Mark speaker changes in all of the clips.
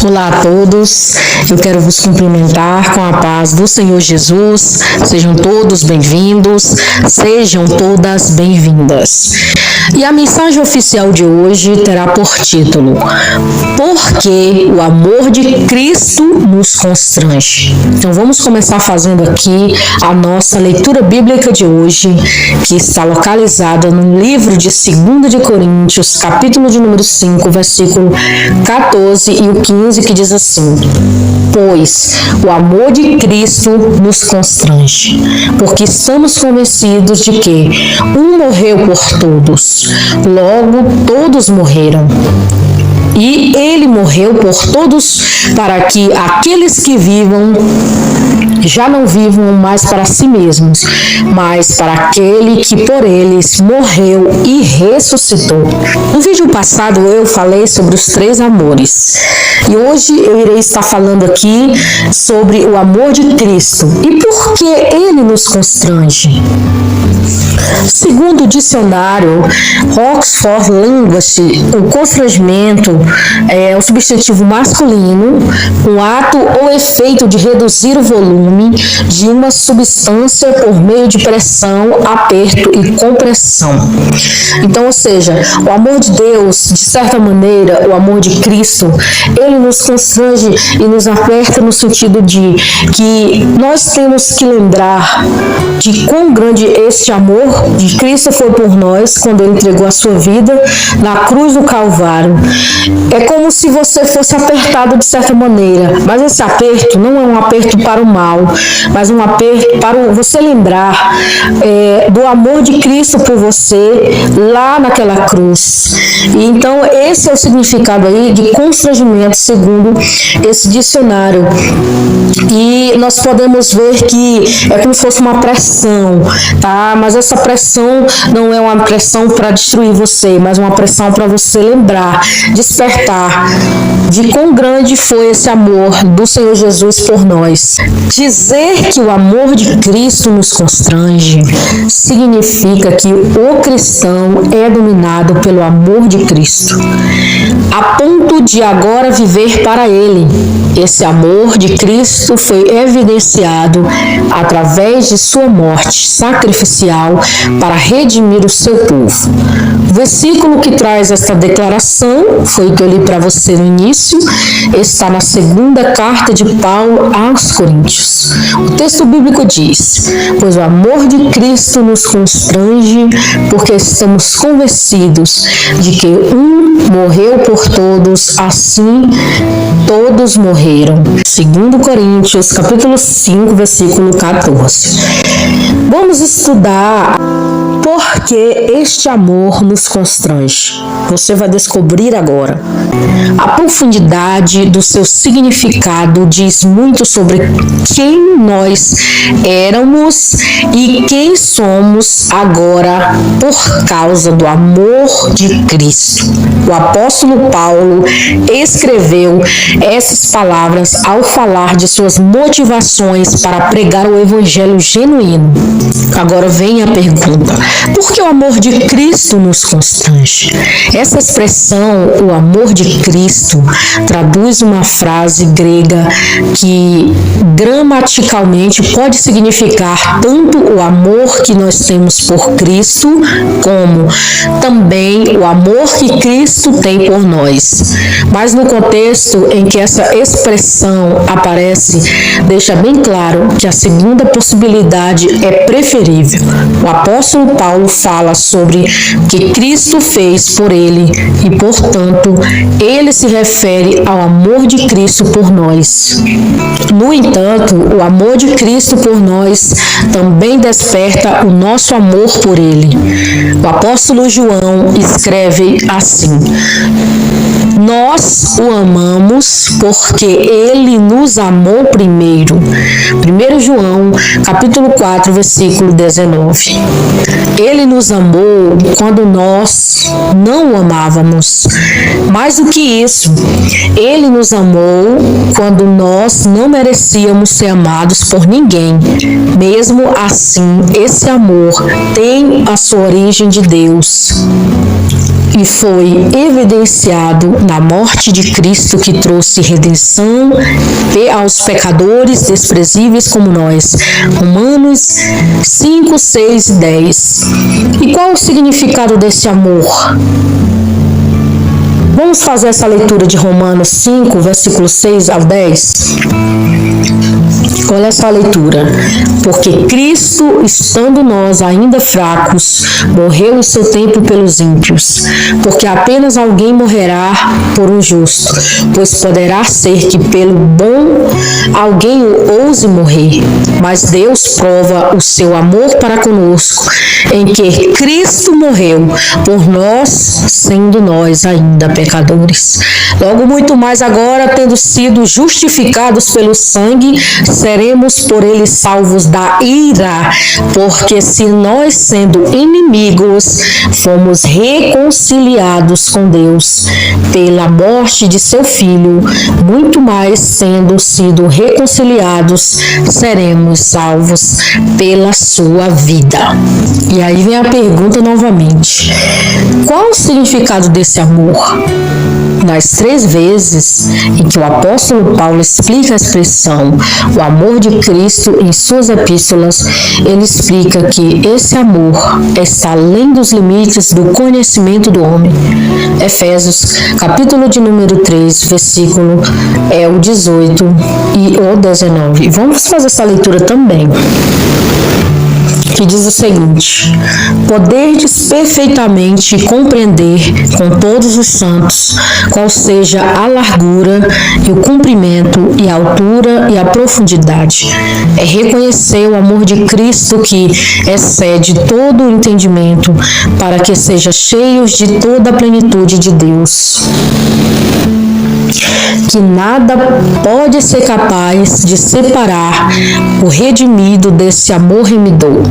Speaker 1: Olá a todos, eu quero vos cumprimentar com a paz do Senhor Jesus. Sejam todos bem-vindos, sejam todas bem-vindas. E a mensagem oficial de hoje terá por título: Porque o amor de Cristo nos constrange. Então vamos começar fazendo aqui a nossa leitura bíblica de hoje, que está localizada no livro de 2 de Coríntios, capítulo de número 5, versículo 14 e o 15, que diz assim: Pois o amor de Cristo nos constrange, porque estamos convencidos de que um morreu por todos, logo todos morreram. E ele morreu por todos, para que aqueles que vivam já não vivam mais para si mesmos, mas para aquele que por eles morreu e ressuscitou. No vídeo passado eu falei sobre os 3 amores, e hoje eu irei estar falando aqui sobre o amor de Cristo e por que ele nos constrange. Segundo o dicionário Oxford Language, o constrangimento é o substantivo masculino, um ato ou efeito de reduzir o volume de uma substância por meio de pressão, aperto e compressão. Então, ou seja, o amor de Deus, de certa maneira, o amor de Cristo, ele nos constrange e nos aperta no sentido de que nós temos que lembrar de quão grande este amor de Cristo foi por nós quando ele entregou a sua vida na cruz do Calvário. É como se você fosse apertado de certa maneira, mas esse aperto não é um aperto para o mal, mas um aperto para você lembrar do amor de Cristo por você lá naquela cruz. E então esse é o significado aí de constrangimento segundo esse dicionário. E nós podemos ver que é como se fosse uma pressão, tá? Mas essa pressão não é uma pressão para destruir você, mas uma pressão para você lembrar, despertar de quão grande foi esse amor do Senhor Jesus por nós. Dizer que o amor de Cristo nos constrange significa que o cristão é dominado pelo amor de Cristo, a ponto de agora viver para Ele. Esse amor de Cristo foi evidenciado através de sua morte sacrificial para redimir o seu povo. O versículo que traz esta declaração foi o que eu li para você no início, está na 2ª carta de Paulo aos Coríntios. O texto bíblico diz: Pois o amor de Cristo nos constrange, porque estamos convencidos de que um morreu por todos, assim todos morreram. 2 Coríntios, capítulo 5, versículo 14. Vamos estudar porque este amor nos constrange. Você vai descobrir agora. A profundidade do seu significado diz muito sobre quem nós éramos e quem somos agora por causa do amor de Cristo. O apóstolo Paulo escreveu essas palavras ao falar de suas motivações para pregar o evangelho genuíno. Agora vem a pergunta: por que o amor de Cristo nos constrange? Essa expressão, o amor de Cristo, traduz uma frase grega que gramaticalmente pode significar tanto o amor que nós temos por Cristo, como também o amor que Cristo tem por nós. Mas no contexto em que essa expressão aparece, deixa bem claro que a segunda possibilidade é preferível. O apóstolo Paulo fala sobre o que Cristo fez por ele e, portanto, ele se refere ao amor de Cristo por nós. No entanto, o amor de Cristo por nós também desperta o nosso amor por ele. O apóstolo João escreve assim: Nós o amamos porque ele nos amou primeiro. 1 João, capítulo 4, versículo 19. Ele nos amou quando nós não o amávamos. Mais do que isso, ele nos amou quando nós não merecíamos ser amados por ninguém. Mesmo assim, esse amor tem a sua origem de Deus. e foi evidenciado na morte de Cristo, que trouxe redenção aos pecadores desprezíveis como nós. Romanos 5, 6 e 10. E qual o significado desse amor? Vamos fazer essa leitura de Romanos 5, versículos 6 ao 10. Olha só a leitura. Porque Cristo, estando nós ainda fracos, morreu em seu tempo pelos ímpios. Porque apenas alguém morrerá por um justo, pois poderá ser que pelo bom alguém ouse morrer. Mas Deus prova o seu amor para conosco, em que Cristo morreu por nós, sendo nós ainda pecadores. Logo muito mais agora, tendo sido justificados pelo sangue, seremos por ele salvos da ira, porque se nós, sendo inimigos, fomos reconciliados com Deus pela morte de seu Filho, muito mais, tendo sido reconciliados, seremos salvos pela sua vida. E aí vem a pergunta novamente: qual o significado desse amor? Nas 3 vezes em que o apóstolo Paulo explica a expressão o amor de Cristo em suas epístolas, ele explica que esse amor está além dos limites do conhecimento do homem. Efésios, capítulo de número 3, versículo o 18 e o 19. E vamos fazer essa leitura também, que diz o seguinte: poderdes perfeitamente compreender com todos os santos qual seja a largura e o comprimento e a altura e a profundidade. É reconhecer o amor de Cristo que excede todo o entendimento, para que sejam cheios de toda a plenitude de Deus, que nada pode ser capaz de separar o redimido desse amor remidor.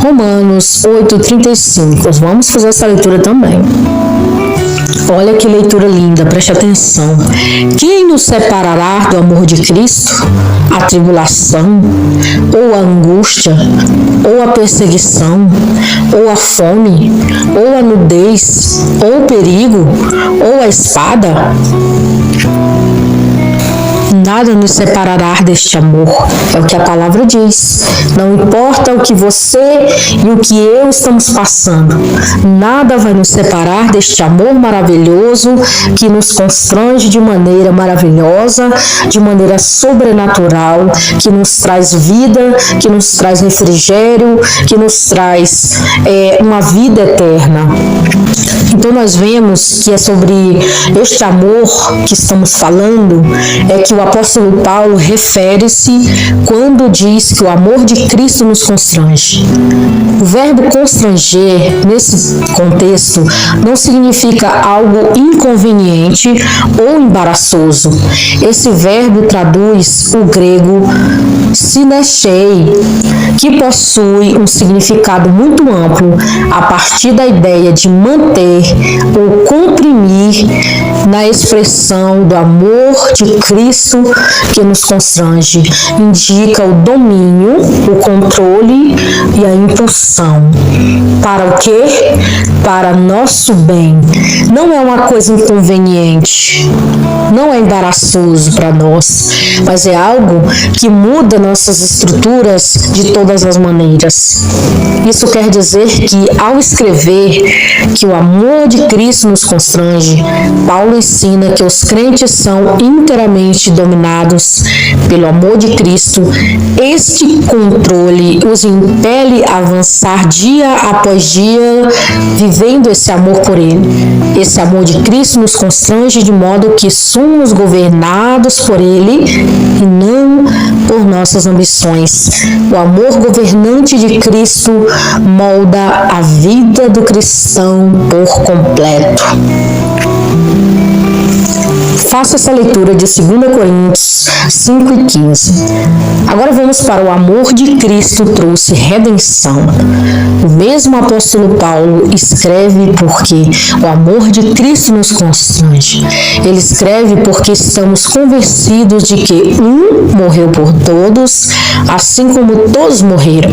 Speaker 1: Romanos 8:35. Vamos fazer essa leitura também. Olha que leitura linda, preste atenção. Quem nos separará do amor de Cristo? A tribulação, ou a angústia, ou a perseguição, ou a fome, ou a nudez, ou o perigo, ou a espada? Nada nos separará deste amor, é o que a palavra diz. Não importa o que você e o que eu estamos passando, nada vai nos separar deste amor maravilhoso que nos constrange de maneira maravilhosa, de maneira sobrenatural, que nos traz vida, que nos traz refrigério, que nos traz uma vida eterna. Então nós vemos que é sobre este amor que estamos falando, é que o apóstolo Paulo refere-se quando diz que o amor de Cristo nos constrange. O verbo constranger, nesse contexto, não significa algo inconveniente ou embaraçoso. Esse verbo traduz o grego sinechei, que possui um significado muito amplo a partir da ideia de manter ou comprimir na expressão do amor de Cristo que nos constrange. Indica o domínio, o controle e a impulsão. Para o quê? Para nosso bem. Não é uma coisa inconveniente, não é embaraçoso para nós, mas é algo que muda nossas estruturas de todas as maneiras. Isso quer dizer que, ao escrever que o amor de Cristo nos constrange, Paulo ensina que os crentes são inteiramente dominados pelo amor de Cristo. Este controle os impele a avançar dia após dia, vivendo esse amor por Ele. Esse amor de Cristo nos constrange de modo que somos governados por Ele e não por nossas ambições. O amor governante de Cristo molda a vida do cristão por completo. faça essa leitura de 2 Coríntios 5:15. Agora vamos para o amor de Cristo trouxe redenção. O mesmo apóstolo Paulo escreve porque o amor de Cristo nos constrange. Ele escreve porque estamos convencidos de que um morreu por todos, assim como todos morreram.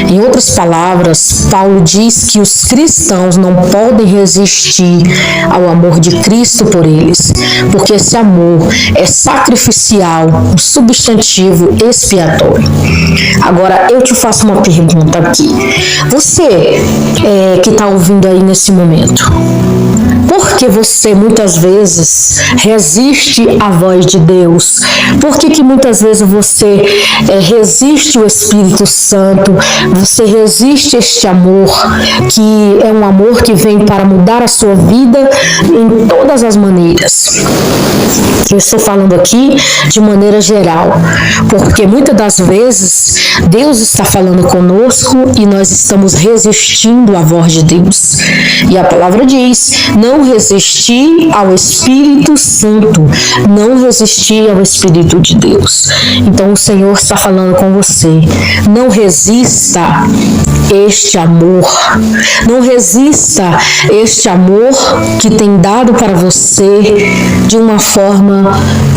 Speaker 1: Em outras palavras, Paulo diz que os cristãos não podem resistir ao amor de Cristo por eles, porque esse amor é sacrificial, um substantivo expiatório. Agora, eu te faço uma pergunta aqui. Você que está ouvindo aí nesse momento, por que você muitas vezes resiste à voz de Deus? Por que muitas vezes você resiste ao Espírito Santo? Você resiste a este amor, que é um amor que vem para mudar a sua vida em todas as maneiras. Eu estou falando aqui de maneira geral, porque muitas das vezes Deus está falando conosco e nós estamos resistindo à voz de Deus. E a palavra diz: não resistir ao Espírito Santo, não resistir ao Espírito de Deus. Então o Senhor está falando com você. Não resista este amor, não resista este amor que tem dado para você de uma forma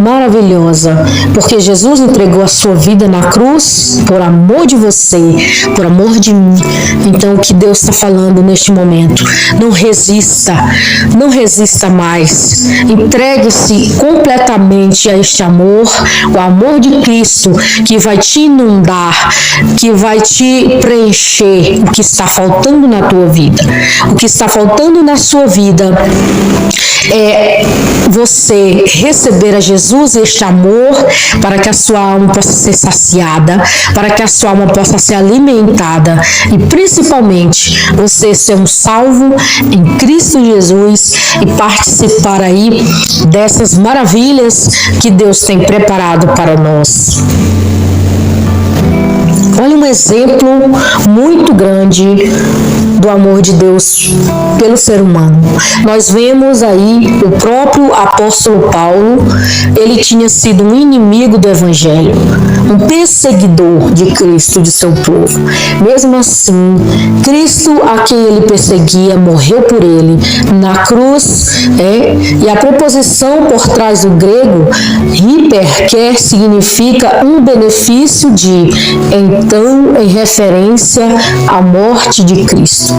Speaker 1: maravilhosa, porque Jesus entregou a sua vida na cruz por amor de você, por amor de mim. Então o que Deus está falando neste momento: não resista, não resista mais, entregue-se completamente a este amor, o amor de Cristo, que vai te inundar, que vai te preencher o que está faltando na tua vida. O que está faltando na sua vida é você receber a Jesus este amor, para que a sua alma possa ser saciada, para que a sua alma possa ser alimentada e principalmente você ser um salvo em Cristo Jesus e participar aí dessas maravilhas que Deus tem preparado para nós. Olha um exemplo muito grande do amor de Deus pelo ser humano. Nós vemos aí o próprio apóstolo Paulo. Ele tinha sido um inimigo do Evangelho, um perseguidor de Cristo, de seu povo. Mesmo assim, Cristo, a quem ele perseguia, morreu por ele na cruz. E a preposição por trás do grego, hyper, significa um benefício de, então, em referência à morte de Cristo.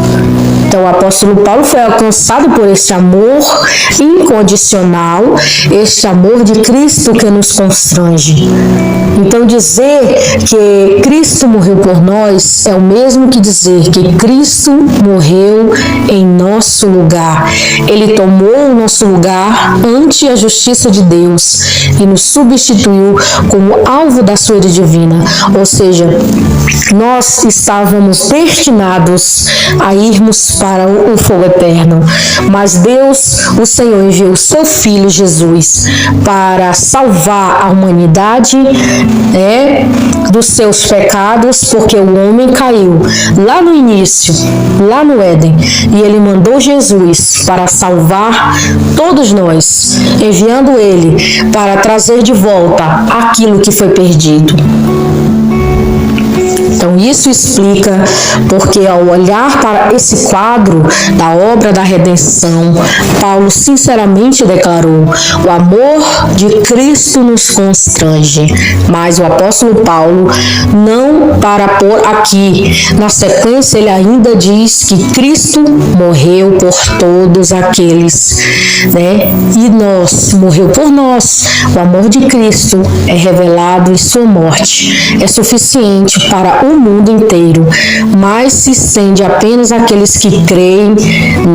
Speaker 1: Então, o apóstolo Paulo foi alcançado por este amor incondicional, este amor de Cristo que nos constrange. Então, dizer que Cristo morreu por nós é o mesmo que dizer que Cristo morreu em nosso lugar. Ele tomou o nosso lugar ante a justiça de Deus e nos substituiu como alvo da sua ira divina. Ou seja, nós estávamos destinados a irmos para o fogo eterno, mas Deus, o Senhor, enviou o seu Filho Jesus para salvar a humanidade dos seus pecados, porque o homem caiu lá no início, lá no Éden, e ele mandou Jesus para salvar todos nós, enviando ele para trazer de volta aquilo que foi perdido. Então isso explica porque, ao olhar para esse quadro da obra da redenção, Paulo sinceramente declarou: o amor de Cristo nos constrange. Mas o apóstolo Paulo não para por aqui. Na sequência, ele ainda diz que Cristo morreu por todos aqueles, e morreu por nós. O amor de Cristo é revelado em sua morte. É suficiente para o mundo inteiro, mas se estende apenas àqueles que creem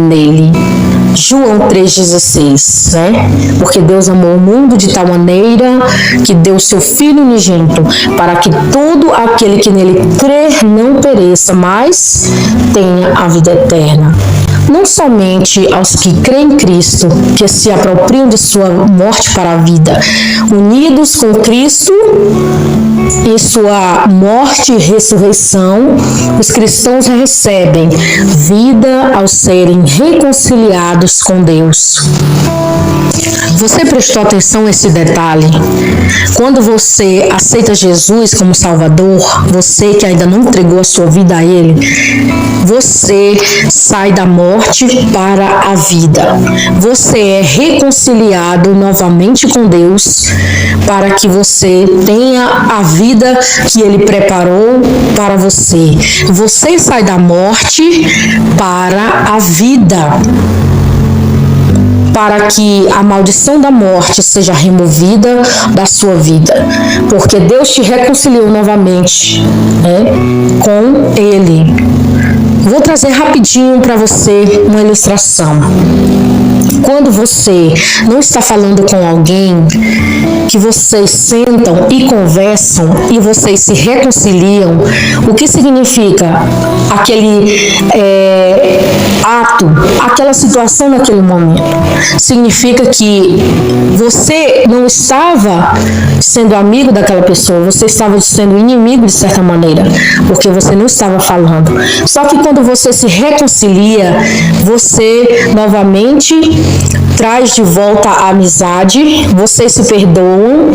Speaker 1: nele. João 3,16, Porque Deus amou o mundo de tal maneira que deu seu Filho unigênito, para que todo aquele que nele crer não pereça, mas tenha a vida eterna. Não somente aos que creem em Cristo, que se apropriam de sua morte para a vida, unidos com Cristo, em sua morte e ressurreição, os cristãos recebem vida ao serem reconciliados com Deus. Você prestou atenção a esse detalhe? Quando você aceita Jesus como Salvador, você que ainda não entregou a sua vida a Ele, você sai da morte para a vida. Você é reconciliado novamente com Deus para que você tenha a vida que Ele preparou para você. Você sai da morte para a vida, para que a maldição da morte seja removida da sua vida, porque Deus te reconciliou novamente, com Ele. Vou trazer rapidinho para você uma ilustração. Quando você não está falando com alguém, que vocês sentam e conversam e vocês se reconciliam, o que significa aquele ato, aquela situação naquele momento? Significa que você não estava sendo amigo daquela pessoa, você estava sendo inimigo de certa maneira, porque você não estava falando. Só que quando você se reconcilia, você novamente traz de volta a amizade, vocês se perdoam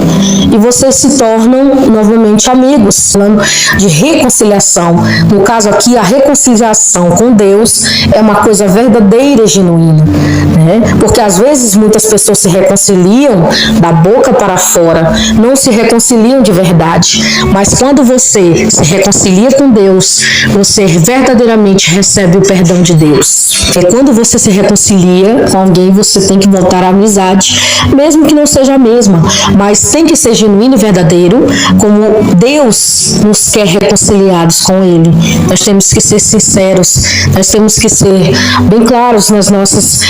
Speaker 1: e vocês se tornam novamente amigos. Falando de reconciliação, no caso aqui, a reconciliação com Deus é uma coisa verdadeira e genuína, porque às vezes muitas pessoas se reconciliam da boca para fora, não se reconciliam de verdade, mas quando você se reconcilia com Deus, você verdadeiramente recebe o perdão de Deus. E quando você se reconcilia com alguém, você tem que voltar à amizade, mesmo que não seja a mesma, mas tem que ser genuíno e verdadeiro, como Deus nos quer reconciliados com Ele. Nós temos que ser sinceros, nós temos que ser bem claros nas nossas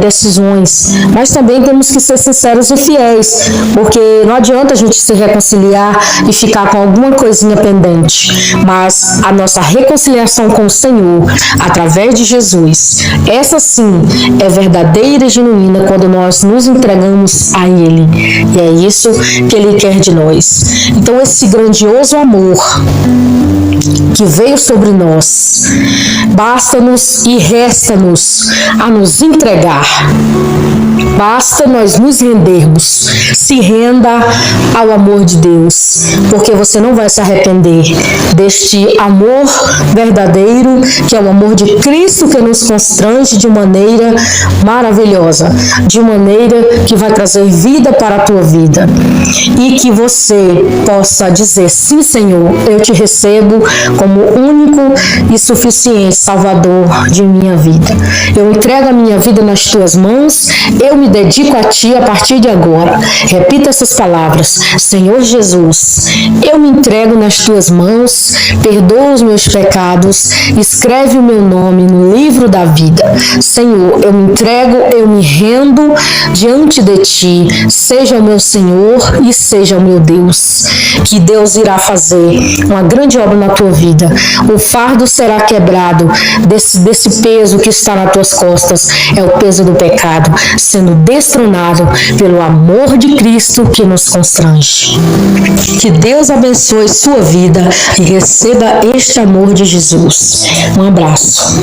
Speaker 1: decisões, mas também temos que ser sinceros e fiéis, porque não adianta a gente se reconciliar e ficar com alguma coisinha pendente, mas a nossa reconciliação com o Senhor, através de Jesus, essa sim é verdadeira e genuína quando nós nos entregamos a Ele, e é isso que Ele quer de nós. Então esse grandioso amor que veio sobre nós, basta-nos e resta-nos a nos entregar. Basta nós nos rendermos. Se renda ao amor de Deus, porque você não vai se arrepender deste amor verdadeiro, que é o amor de Cristo, que nos constrange de maneira maravilhosa, de maneira que vai trazer vida para a tua vida, e que você possa dizer: sim, Senhor, eu te recebo como único e suficiente Salvador de minha vida. Eu entrego a minha vida nas tuas mãos, eu me dedico a ti a partir de agora. Repita essas palavras: Senhor Jesus, eu me entrego nas tuas mãos, perdoa os meus pecados, escreve o meu nome no livro da vida. Senhor, eu me entrego, eu me rendo diante de ti, seja o meu Senhor e seja o meu Deus. Que Deus irá fazer uma grande obra na tua vida. O fardo será quebrado desse peso que está nas tuas costas, é o peso do pecado, sendo destronado pelo amor de Cristo que nos constrange. Que Deus abençoe sua vida e receba este amor de Jesus. Um abraço.